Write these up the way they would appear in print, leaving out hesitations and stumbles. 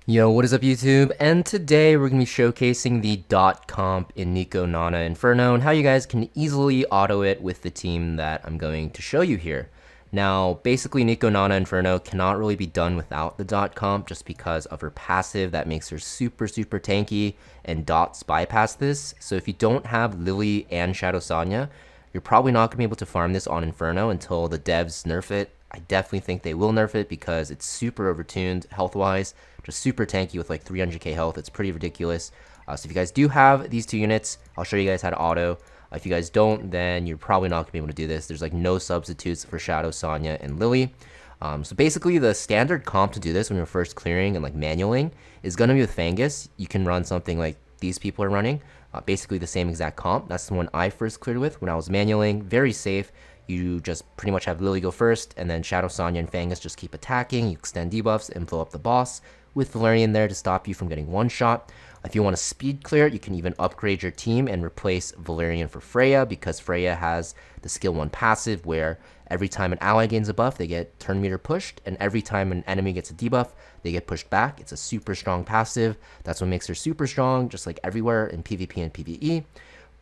Yo, what is up YouTube? And today we're going to be showcasing the dot comp in NicoNana Inferno and how you guys can easily auto it with the team that I'm going to show you here. Now, basically NicoNana Inferno cannot really be done without the dot comp just because of her passive that makes her super tanky and dots bypass this. So if you don't have Lily and Shadow Sonya, you're probably not going to be able to farm this on Inferno until the devs nerf it. I definitely think they will nerf it because it's super overtuned health-wise, just super tanky with like 300k health. It's pretty ridiculous. So if you guys do have these two units, I'll show you guys how to auto. If you guys don't, then you're probably not going to be able to do this. There's like no substitutes for Shadow, Sonya, and Lily. So basically the standard comp to do this when you're first clearing and like manualing is going to be with Fangus. You can run something like these people are running. Basically the same exact comp. That's the one I first cleared with when I was manualing. Very safe. You just pretty much have Lily go first, and then Shadow, Sonya, and Fangus just keep attacking. You extend debuffs and blow up the boss with Valerian there to stop you from getting one shot. If you want to speed clear, you can even upgrade your team and replace Valerian for Freya, because Freya has the skill 1 passive where every time an ally gains a buff, they get turn meter pushed, and every time an enemy gets a debuff, they get pushed back. It's a super strong passive. That's what makes her super strong, just like everywhere in PvP and PvE.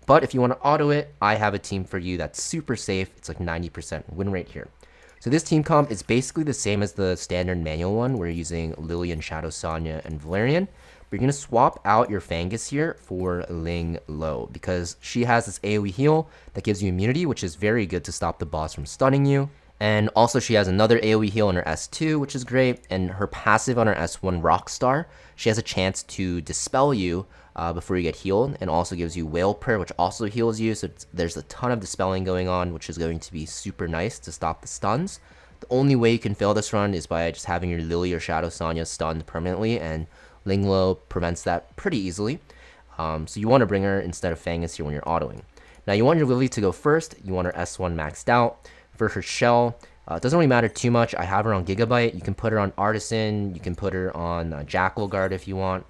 But if you want to auto it, I have a team for you that's super safe. It's like 90% win rate here. So this team comp is basically the same as the standard manual one. We're using Lily and Shadow, Sonya, and Valerian. But you're going to swap out your Fangus here for Ling Lo, because she has this AoE heal that gives you immunity, which is very good to stop the boss from stunning you. And also she has another AoE heal on her S2, which is great. And her passive on her S1 Rockstar, she has a chance to dispel you before you get healed, and also gives you Whale Prayer, which also heals you. So there's a ton of dispelling going on, which is going to be super nice to stop the stuns. The only way you can fail this run is by just having your Lily or Shadow Sonya stunned permanently, and Ling Lo prevents that pretty easily. So you want to bring her instead of Fangus here when you're autoing. Now you want your Lily to go first. You want her S1 maxed out. For her shell, it doesn't really matter too much. I have her on Gigabyte. You can put her on Artisan. You can put her on Jackal Guard if you want.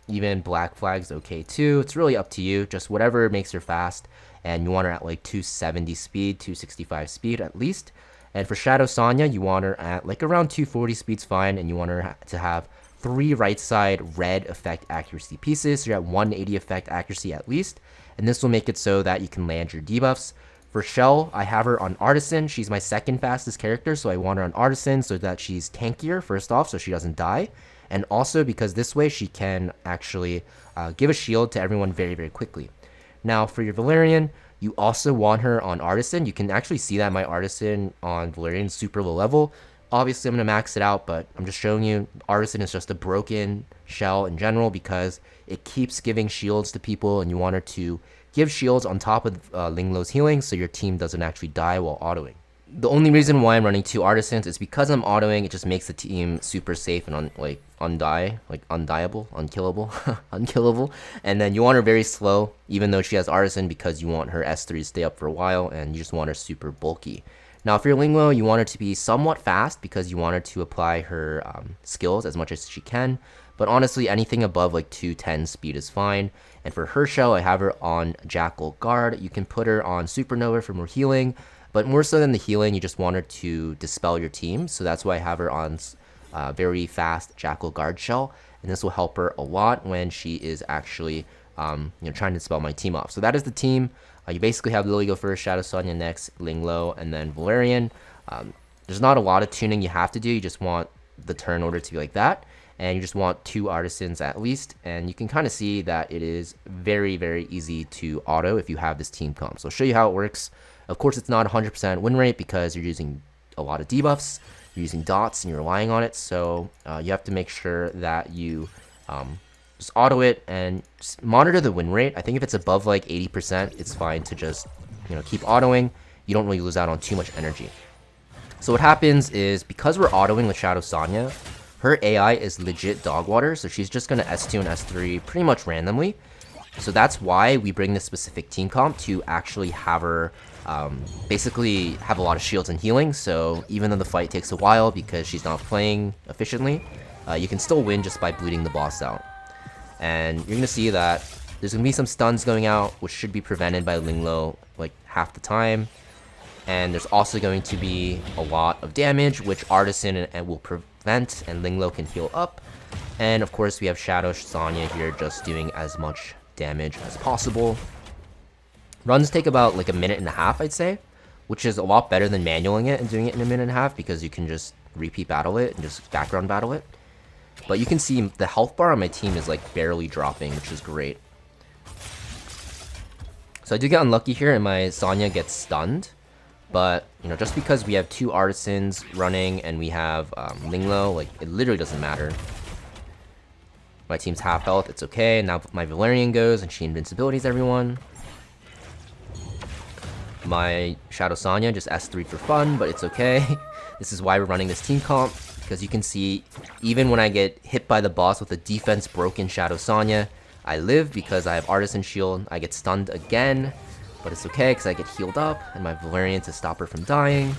Even Black Flag's okay too. It's really up to you. Just whatever makes her fast. And you want her at like 270 speed, 265 speed at least. And for Shadow Sonya, you want her at like around 240 speed's fine. And you want her to have 3 right side red effect accuracy pieces. So you're at 180 effect accuracy at least. And this will make it so that you can land your debuffs. For Shell, I have her on Artisan. She's my second fastest character, so I want her on Artisan so that she's tankier, first off, so she doesn't die. And also because this way she can actually give a shield to everyone very quickly. Now for your Valerian, you also want her on Artisan. You can actually see that my Artisan on Valerian is super low level. Obviously I'm going to max it out, but I'm just showing you Artisan is just a broken shell in general because it keeps giving shields to people, and you want her to give shields on top of Ling Lo's healing so your team doesn't actually die while autoing. The only reason why I'm running 2 Artisans is because I'm autoing. It just makes the team super safe and undiable, unkillable, unkillable. And then you want her very slow, even though she has Artisan, because you want her S3 to stay up for a while, and you just want her super bulky. Now for your Ling Lo, you want her to be somewhat fast because you want her to apply her skills as much as she can. But honestly, anything above like 210 speed is fine. And for her shell, I have her on Jackal Guard. You can put her on Supernova for more healing. But more so than the healing, you just want her to dispel your team. So that's why I have her on very fast Jackal Guard shell. And this will help her a lot when she is actually trying to dispel my team off. So that is the team. You basically have Lily go first, Shadow Sonya next, Ling Lo, and then Valerian. There's not a lot of tuning you have to do. You just want the turn order to be like that. And you just want 2 Artisans at least. And you can kind of see that it is very easy to auto if you have this team comp. So I'll show you how it works. Of course, it's not 100% win rate because you're using a lot of debuffs. You're using dots and you're relying on it. So you have to make sure that you just auto it and just monitor the win rate. I think if it's above like 80%, it's fine to just keep autoing. You don't really lose out on too much energy. So what happens is, because we're autoing with Shadow Sonya, her AI is legit dog water, so she's just going to S2 and S3 pretty much randomly. So that's why we bring this specific team comp to actually have her basically have a lot of shields and healing. So even though the fight takes a while because she's not playing efficiently, you can still win just by bleeding the boss out. And you're going to see that there's going to be some stuns going out, which should be prevented by Ling Lo like half the time. And there's also going to be a lot of damage, which Artisan will prevent, and Ling Lo can heal up. And of course we have Shadow Sonya here just doing as much damage as possible. Runs take about like a minute and a half, I'd say, which is a lot better than manualing it and doing it in a minute and a half because you can just repeat battle it and just background battle it. But you can see the health bar on my team is like barely dropping, which is great. So I do get unlucky here and my Sonya gets stunned. But, you know, just because we have 2 Artisans running and we have Linglo, like, it literally doesn't matter. My team's half health, it's okay. Now my Valerian goes and she invincibilities everyone. My Shadow Sonya just S3 for fun, but it's okay. This is why we're running this team comp, because you can see, even when I get hit by the boss with a defense broken Shadow Sonya, I live because I have Artisan Shield. I get stunned again. But it's okay because I get healed up and my Valerian to stop her from dying.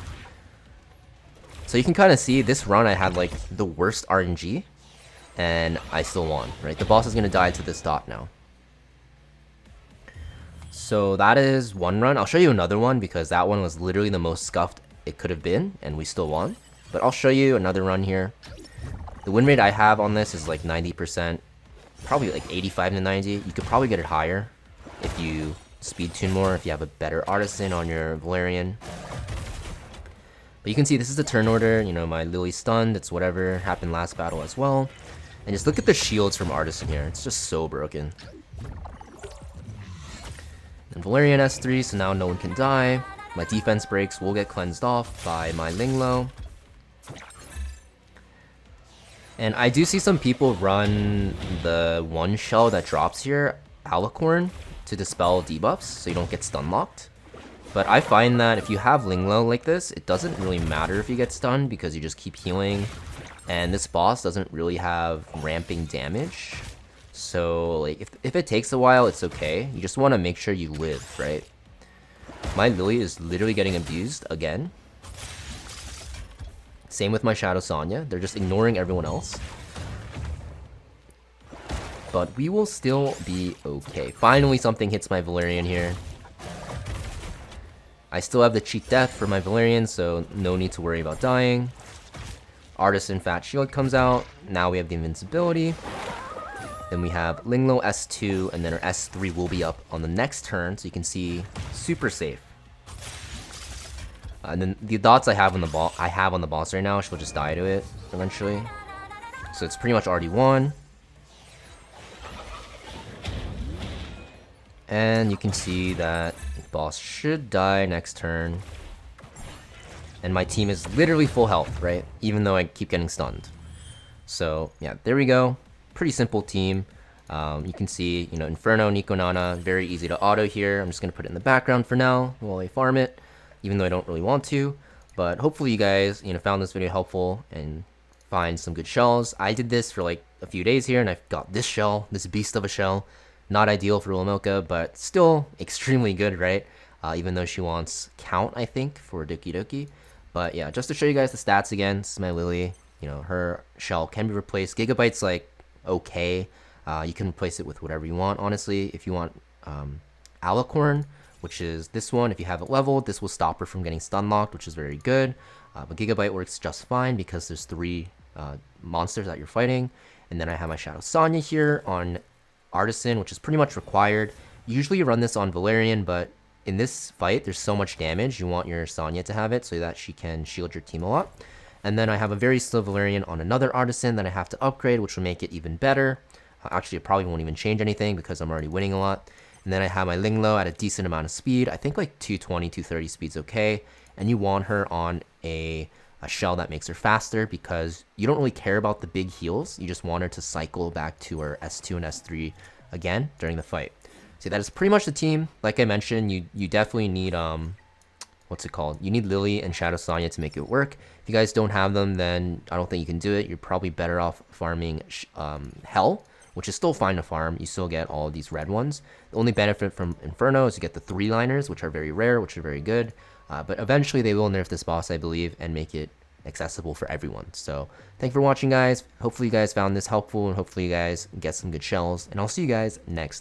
So you can kind of see this run I had like the worst RNG and I still won, right? The boss is going to die to this dot now. So that is one run. I'll show you another one because that one was literally the most scuffed it could have been and we still won. But I'll show you another run here. The win rate I have on this is like 90%, probably like 85 to 90. You could probably get it higher if you speed tune more, if you have a better Artisan on your Valerian. But you can see this is the turn order, you know, my Lily stunned, it's whatever, happened last battle as well. And just look at the shields from Artisan here, it's just so broken. And Valerian S3, so now no one can die. My defense breaks will get cleansed off by my Linglo. And I do see some people run the one shell that drops here, Alicorn, to dispel debuffs so you don't get stun locked. But I find that if you have Linglo like this, it doesn't really matter if you get stunned because you just keep healing. And this boss doesn't really have ramping damage. So like if it takes a while, it's okay. You just want to make sure you live, right? My Lily is literally getting abused again. Same with my Shadow Sonya. They're just ignoring everyone else. But we will still be okay. Finally, something hits my Valerian here. I still have the cheat death for my Valerian, so no need to worry about dying. Artisan Fat Shield comes out. Now we have the invincibility. Then we have Linglo S2, and then our S3 will be up on the next turn, so you can see super safe. And then the dots I have on the boss right now, she'll just die to it eventually. So it's pretty much already won. And you can see that boss should die next turn. And my team is literally full health, right? Even though I keep getting stunned. So yeah, there we go. Pretty simple team. You can see, you know, Inferno, NicoNana, very easy to auto here. I'm just going to put it in the background for now while I farm it, even though I don't really want to. But hopefully you guys, you know, found this video helpful and find some good shells. I did this for like a few days here and I got this shell, this beast of a shell. Not ideal for Ulomilka, but still extremely good, right? Even though she wants count, I think, for Doki Doki. But yeah, just to show you guys the stats again, this is my Lily. You know, her shell can be replaced. Gigabyte's like okay. You can replace it with whatever you want, honestly. If you want Alicorn, which is this one, if you have it leveled, this will stop her from getting stun locked, which is very good. But Gigabyte works just fine because there's 3 monsters that you're fighting. And then I have my Shadow Sonya here on Artisan, which is pretty much required. Usually you run this on Valerian, but in this fight, there's so much damage, you want your Sonya to have it so that she can shield your team a lot. And then I have a very slow Valerian on another Artisan that I have to upgrade, which will make it even better. Actually, it probably won't even change anything because I'm already winning a lot. And then I have my Linglo at a decent amount of speed. I think like 220, 230 speed's okay. And you want her on a shell that makes her faster because you don't really care about the big heals. You just want her to cycle back to her S2 and S3 again during the fight. So that is pretty much the team. Like I mentioned, you definitely need what's it called? You need Lily and Shadow Sonya to make it work. If you guys don't have them, then I don't think you can do it. You're probably better off farming Hell, which is still fine to farm. You still get all of these red ones. The only benefit from Inferno is you get the 3-liners, which are very rare, which are very good. But eventually they will nerf this boss, I believe, and make it accessible for everyone. So thank you for watching, guys. Hopefully you guys found this helpful, and hopefully you guys get some good shells. And I'll see you guys next